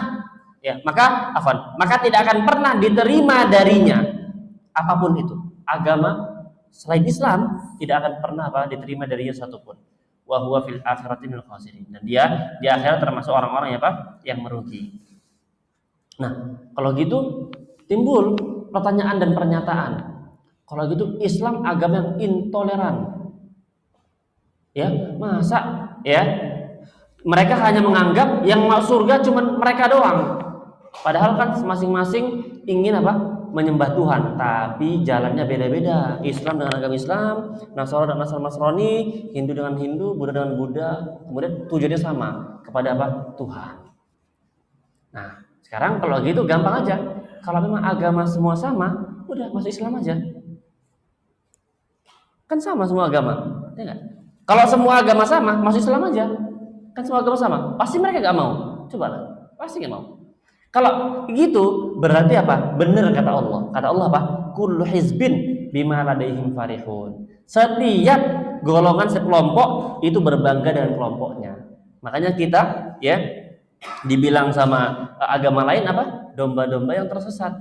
maka tidak akan pernah diterima darinya apapun itu. Agama selain Islam tidak akan pernah diterima darinya satupun. Wa huwa fil akhirati minal khasirin. Dan dia di akhirat termasuk orang-orang yang merugi. Nah, kalau gitu timbul pertanyaan dan pernyataan. Kalau gitu Islam agama yang intoleran. Ya, masa ya mereka hanya menganggap yang masuk surga cuma mereka doang. Padahal kan masing-masing ingin menyembah Tuhan, tapi jalannya beda-beda. Islam dengan agama Islam, Nasrani dengan Nasrani, Hindu dengan Hindu, Buddha dengan Buddha. Kemudian tujuannya sama, kepada apa? Tuhan. Nah, sekarang kalau gitu gampang aja. Kalau memang agama semua sama, udah masuk Islam aja. Kan sama semua agama, ya nggak? Kalau semua agama sama, masuk Islam aja. Kan semua agama sama, pasti mereka nggak mau. Coba lah, pasti nggak mau. Kalau gitu berarti apa? Benar kata Allah. Kata Allah apa? Kullu hizbin bima ladaihim farihun. Setiap golongan, sekelompok itu berbangga dengan kelompoknya. Makanya kita ya dibilang sama agama lain apa? Domba-domba yang tersesat.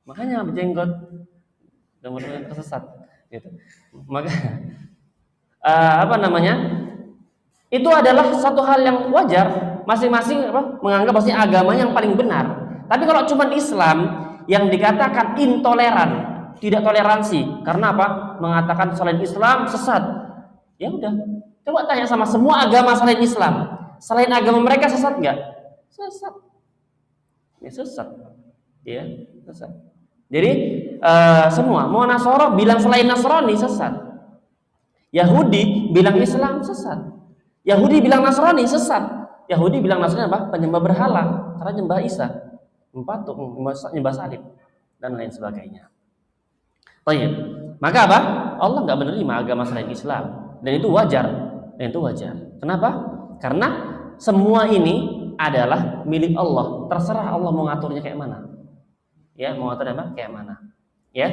Makanya berjenggot, domba-domba yang tersesat gitu. Maka apa namanya? Itu adalah satu hal yang wajar. Masing-masing menganggap pasti agama yang paling benar. Tapi kalau cuma Islam yang dikatakan intoleran, tidak toleransi, karena apa? Mengatakan selain Islam sesat. Ya udah, coba tanya sama semua agama selain Islam. Selain agama mereka sesat nggak? Sesat. Ya sesat. Ya, sesat. Jadi semua mau Nasoro bilang selain Nasrani sesat. Yahudi bilang Islam sesat. Yahudi bilang Nasrani sesat. Yahudi bilang Nasrani apa? Penyembah berhala, karena nyembah Isa, patung, nyembah salib dan lain sebagainya. Baik. Maka apa? Allah nggak menerima agama selain Islam, dan itu wajar. Kenapa? Karena semua ini adalah milik Allah. Terserah Allah mau ngaturnya kayak mana. Ya, mau ngaturnya apa? Kayak mana. Ya.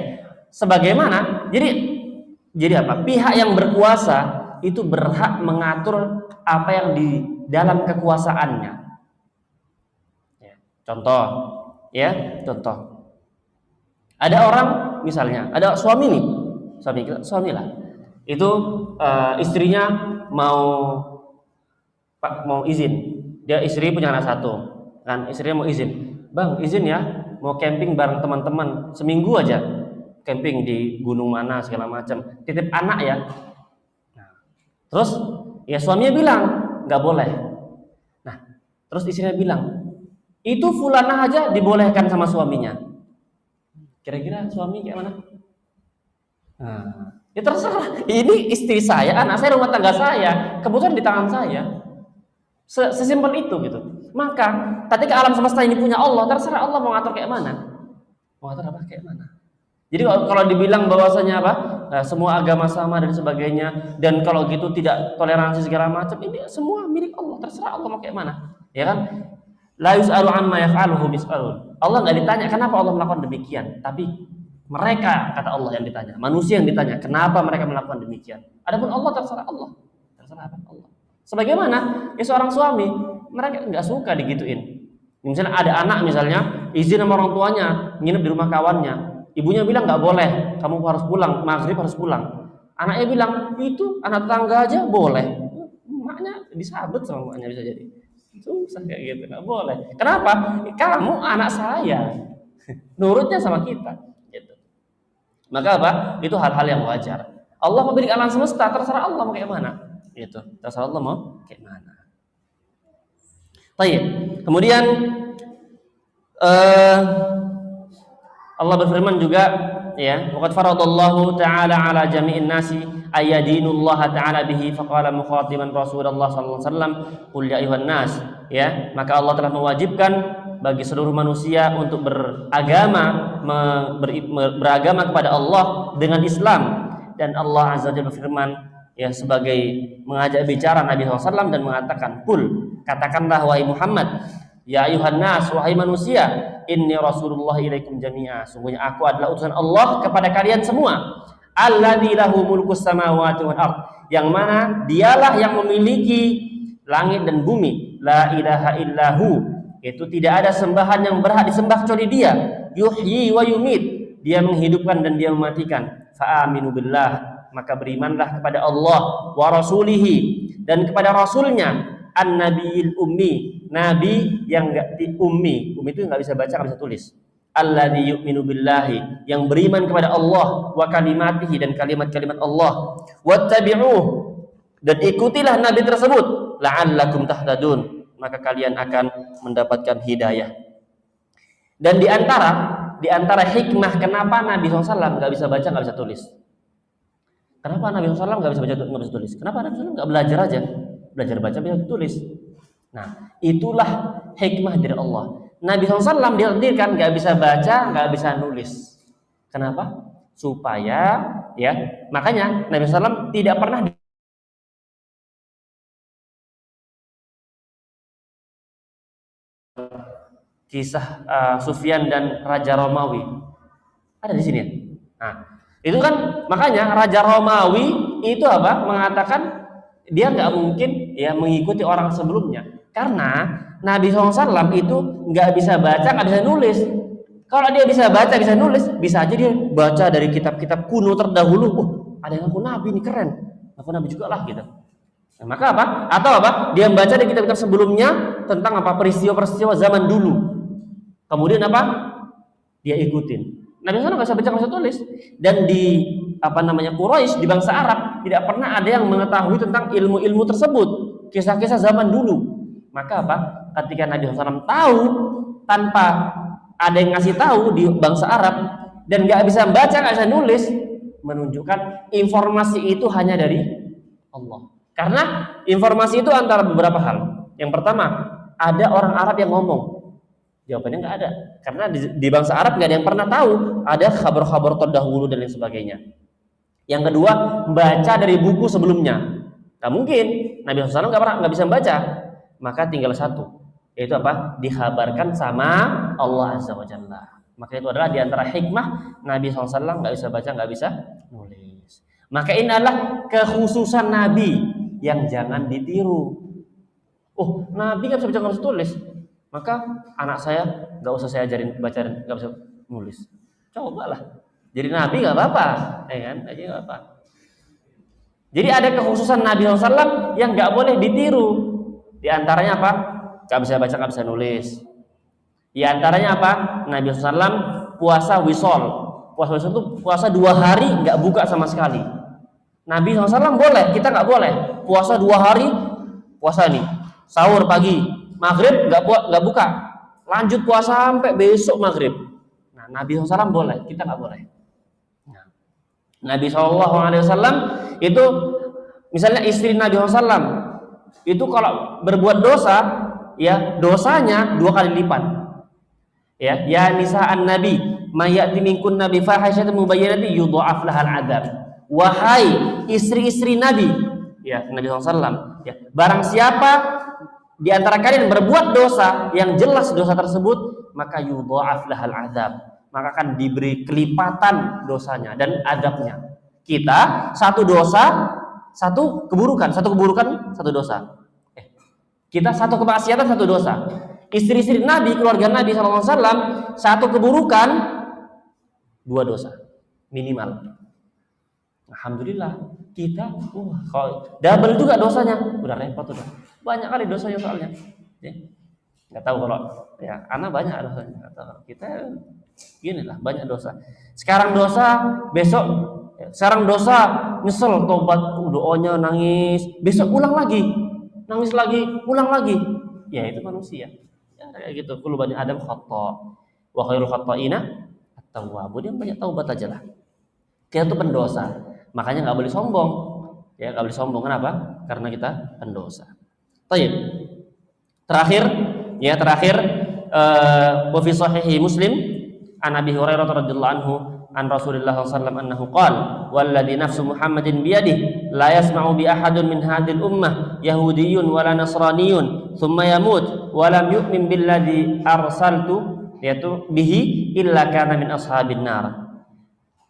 Sebagaimana. Jadi apa? Pihak yang berkuasa itu berhak mengatur apa yang di dalam kekuasaannya. Ya, contoh. Ada orang misalnya, ada suami nih, suami lah. Itu istrinya mau izin. Dia istri punya anak satu, kan? Istrinya mau izin. Bang, izin ya, mau camping bareng teman-teman seminggu aja. Camping di gunung mana segala macam. Titip anak ya. Nah, terus ya suaminya bilang nggak boleh. Nah, terus istrinya bilang itu fulanah aja dibolehkan sama suaminya. Kira-kira suami kayak mana? Nah, ya terserah. Ini istri saya, anak saya, rumah tangga saya, keputusan di tangan saya. Sesimpel itu gitu. Maka ketika alam semesta ini punya Allah, terserah Allah mau ngatur kayak mana. Mau ngatur apa kayak mana. Jadi kalau dibilang bahwasanya apa? Nah, semua agama sama dan sebagainya, dan kalau gitu tidak toleransi segala macam, ini semua milik Allah, terserah Allah mau kayak mana, ya kan? La yus'alu amma yaf'aluhu bis'alun. Allah nggak ditanya kenapa Allah melakukan demikian, tapi mereka, kata Allah, yang ditanya, manusia yang ditanya kenapa mereka melakukan demikian. Adapun Allah terserah Allah, terserah Allah. Sebagaimana ya seorang suami, mereka nggak suka digituin. Misalnya ada anak misalnya izin sama orang tuanya nginep di rumah kawannya. Ibunya bilang nggak boleh, kamu harus pulang, maghrib harus pulang. Anaknya bilang, itu anak tetangga aja boleh. Maknya disabet sama maknya bisa jadi. Susah kayak gitu, nggak boleh. Kenapa? Kamu anak saya, nurutnya sama kita. Gitu. Maka apa? Itu hal-hal yang wajar. Allah memberi alam semesta, terserah Allah mau kayak mana. Gitu. Terserah Allah mau kayak mana. Baik. Kemudian Allah berfirman juga ya, waqad faradallahu ta'ala 'ala jami'in nasi ayyadinullaha ta'ala bihi faqala mukhatiban Rasulullah sallallahu alaihi wasallam qul ya ayuhan nas, ya, maka Allah telah mewajibkan bagi seluruh manusia untuk beragama kepada Allah dengan Islam, dan Allah azza wajalla berfirman ya sebagai mengajak bicara Nabi SAW dan mengatakan, qul, katakanlah wahai Muhammad, ya ayuhan nas, wahai manusia, inni rasulullah ilaikum jami'a, sungguhnya aku adalah utusan Allah kepada kalian semua. Alladzi lahu mulkus samawati wal ard, yang mana dialah yang memiliki langit dan bumi. La ilaha illahu, itu tidak ada sembahan yang berhak disembah kecuali Dia. Yuhyi wa yumit, Dia menghidupkan dan Dia mematikan. Fa aminu billah, maka berimanlah kepada Allah, wa rasulihi, dan kepada rasulnya, an-nabiyil ummi, nabi yang enggak ummi itu enggak bisa baca, enggak bisa tulis. Alladzi yu'minu billahi, yang beriman kepada Allah, wa kalimatihi, dan kalimat-kalimat Allah. Wattabi'uh, dan ikutilah nabi tersebut, la'allakum tahtadun, maka kalian akan mendapatkan hidayah. Dan di antara di antara hikmah kenapa Nabi SAW nggak bisa baca, nggak bisa tulis. Kenapa Nabi SAW nggak bisa baca, nggak bisa tulis? Kenapa Nabi SAW nggak belajar aja? Belajar baca, bisa tulis. Nah, itulah hikmah dari Allah. Nabi SAW ditakdirkan nggak bisa baca, nggak bisa nulis. Kenapa? Supaya, ya, makanya Nabi SAW tidak pernah kisah Sufyan dan Raja Romawi ada di sini. Nah, itu kan makanya Raja Romawi itu apa? Mengatakan dia nggak mungkin ya mengikuti orang sebelumnya karena Nabi SAW itu nggak bisa baca, nggak bisa nulis. Kalau dia bisa baca, bisa nulis, bisa aja dia baca dari kitab-kitab kuno terdahulu. Oh, ada yang ngaku Nabi ini keren, ngaku Nabi juga lah gitu. Nah, maka apa? Atau apa? Dia membaca di kitab-kitab sebelumnya tentang apa peristiwa-peristiwa zaman dulu. Kemudian apa? Dia ikutin. Nabi SAW nggak bisa baca, nggak bisa tulis. Dan di apa namanya Quraisy, di bangsa Arab tidak pernah ada yang mengetahui tentang ilmu-ilmu tersebut, kisah-kisah zaman dulu. Maka apa? Ketika Nabi SAW tahu tanpa ada yang ngasih tahu di bangsa Arab dan nggak bisa baca, nggak bisa nulis, menunjukkan informasi itu hanya dari Allah. Karena informasi itu antara beberapa hal. Yang pertama, ada orang Arab yang ngomong. Jawabannya nggak ada, karena di bangsa Arab nggak ada yang pernah tahu ada kabar-kabar terdahulu dan lain sebagainya. Yang kedua, baca dari buku sebelumnya. Nggak mungkin, Nabi SAW nggak bisa membaca, maka tinggal satu, yaitu apa? Dikhabarkan sama Allah Azza wa Jalla. Maka itu adalah diantara hikmah Nabi SAW nggak bisa baca, nggak bisa nulis. Maka ini adalah kekhususan Nabi yang jangan ditiru. Oh, Nabi nggak bisa baca, nggak bisa tulis, maka anak saya nggak usah saya ajarin baca dan nggak bisa nulis. Cobalah jadi Nabi, nggak apa-apa, ya kan? Aja nggak apa. Jadi ada kekhususan Nabi SAW yang nggak boleh ditiru. Di antaranya apa? Nggak bisa baca, nggak bisa nulis. Di antaranya apa? Nabi SAW puasa wisol. Puasa wisol itu puasa 2 hari nggak buka sama sekali. Nabi SAW boleh, kita nggak boleh. Puasa 2 hari, puasa nih, sahur pagi, maghrib nggak buka, lanjut puasa sampai besok maghrib. Nah, Nabi SAW boleh, kita nggak boleh. Nah, Nabi SAW itu misalnya istri Nabi SAW itu kalau berbuat dosa, ya dosanya 2 kali lipat. Ya nisa'an Nabi, mayati minkun Nabi fahisyatin mubayyinatin yudha'af lahal adzab. Wahai istri-istri Nabi, ya Nabi SAW, ya barang siapa di antara kalian berbuat dosa yang jelas dosa tersebut, maka yudha'af lahal adzab, maka akan diberi kelipatan dosanya dan adabnya. Kita satu dosa, satu keburukan, satu dosa. Kita satu kemaksiatan, satu dosa. Istri-istri Nabi, keluarga Nabi SAW, satu keburukan, 2 dosa minimal. Alhamdulillah kita kalau double juga dosanya, udah repot udah. Banyak kali dosanya soalnya. Ya. Nggak tahu kalau ya anak banyak dosanya. Nggak tahu. Kita gini lah banyak dosa. Sekarang dosa, besok sekarang dosa nyesel tobat, doanya nangis, besok ulang lagi, nangis lagi, ulang lagi. Ya itu manusia. Ya kayak gitu. Kullu bani Adam khata wa khairul khata'ina at-tawwabun. Dia banyak taubat aja lah. Kita tuh pendosa. Makanya nggak boleh sombong, ya nggak boleh sombong. Kenapa? Karena kita pendosa. Baik. Terakhir, wa fi sahih Muslim an Abi Hurairah radhiyallahu anhu an Rasulillah sallallahu alaihi wasallam annahu qala walladzi nafsu Muhammadin biyadihi la yasma'u bi ahadin min hadhil ummah yahudiyyun wala nasraniyyun thumma yamut wa lam yu'min billadzi arsaltu yaitu bihi illa kana min ashabin nar.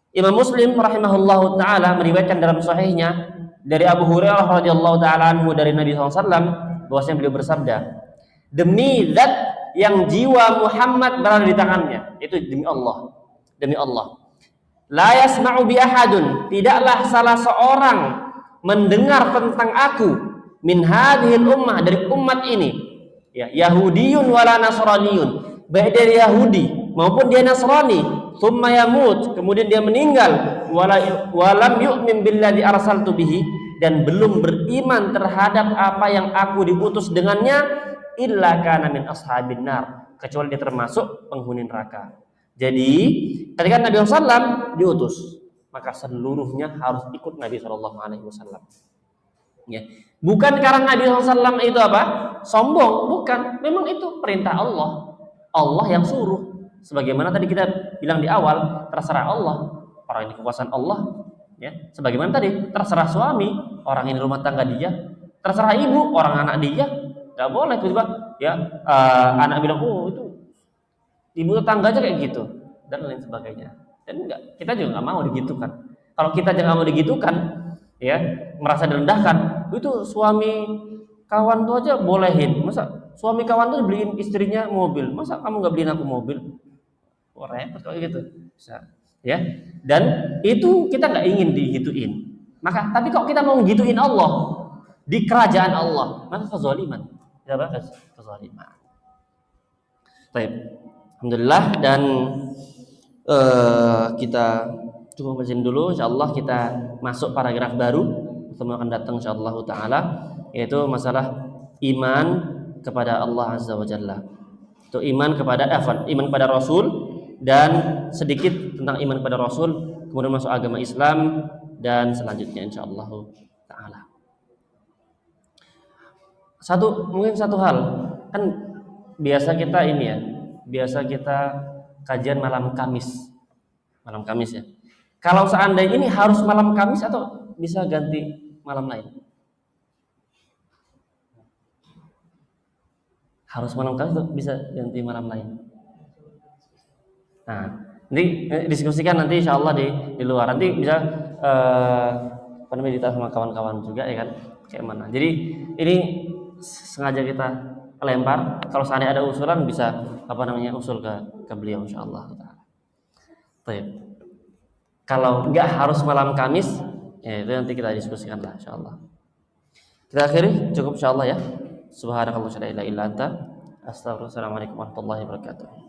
Imam Muslim rahimahullahu taala meriwayatkan dalam sahihnya dari Abu Hurairah radhiyallahu taala anhu dari Nabi SAW bahwasanya beliau bersabda, demi zat yang jiwa Muhammad berada di tangannya, itu demi Allah, la yasma'u bi ahadun, tidaklah salah seorang mendengar tentang aku min hadhil ummah, dari umat ini, ya Yahudiyun wala nasraniyun, baik dari Yahudi maupun dia Nasrani, thumma yamut, kemudian dia meninggal, walam yu'min billadzi arsaltu bihi, dan belum beriman terhadap apa yang aku diutus dengannya, illa kana min ashabin nar, kecuali dia termasuk penghuni neraka. Jadi ketika Nabi SAW diutus, maka seluruhnya harus ikut Nabi SAW. Ya. Bukan karena Nabi SAW itu apa? Sombong, bukan. Memang itu perintah Allah. Allah yang suruh. Sebagaimana tadi kita bilang di awal, terserah Allah. Orang ini kekuasaan Allah. Ya. Sebagaimana tadi, terserah suami, orang ini rumah tangga dia. Terserah ibu, orang anak dia. Gak boleh tiba-tiba ya anak bilang, oh itu ibu tetangga aja kayak gitu dan lain sebagainya. Dan enggak, kita juga nggak mau digitukan. Kalau kita jangan mau digitukan, ya merasa direndahkan, itu suami kawan tuh aja bolehin. Masa suami kawan tuh beliin istrinya mobil, masa kamu nggak beliin aku mobil? Oh, repot kalau gitu. Bisa, ya. Dan itu kita nggak ingin digituin. Maka, tapi kalau kita mau gituin Allah di kerajaan Allah, maka kezaliman. Tidak bagus kezaliman. Baik. Alhamdulillah, dan kita cukup sampai dulu. Insyaallah kita masuk paragraf baru pertemuan akan datang insyaallah taala, yaitu masalah iman kepada Allah azza wa jalla. Itu iman kepada iman kepada Rasul, dan sedikit tentang iman kepada Rasul, kemudian masuk agama Islam, dan selanjutnya insyaallah taala. Mungkin satu hal, kan biasa kita ini ya, biasa kita kajian malam Kamis ya. Kalau seandainya ini harus malam Kamis atau bisa ganti malam lain? Harus malam Kamis atau bisa ganti malam lain? Nah, ini diskusikan nanti insya Allah di luar. Nanti bisa ditahu sama kawan-kawan juga ya kan, kayak mana. Jadi ini sengaja kita lempar. Kalau seandainya ada usulan bisa usul ke beliau insya Allah. Baik. Kalau nggak harus malam Kamis, ya itu nanti kita diskusikan lah insya Allah. Kita akhiri cukup insya Allah ya. Subhanakallahumma wa bihamdika, astaghfiruka wa atubu ilaik. Assalamualaikum warahmatullahi wabarakatuh.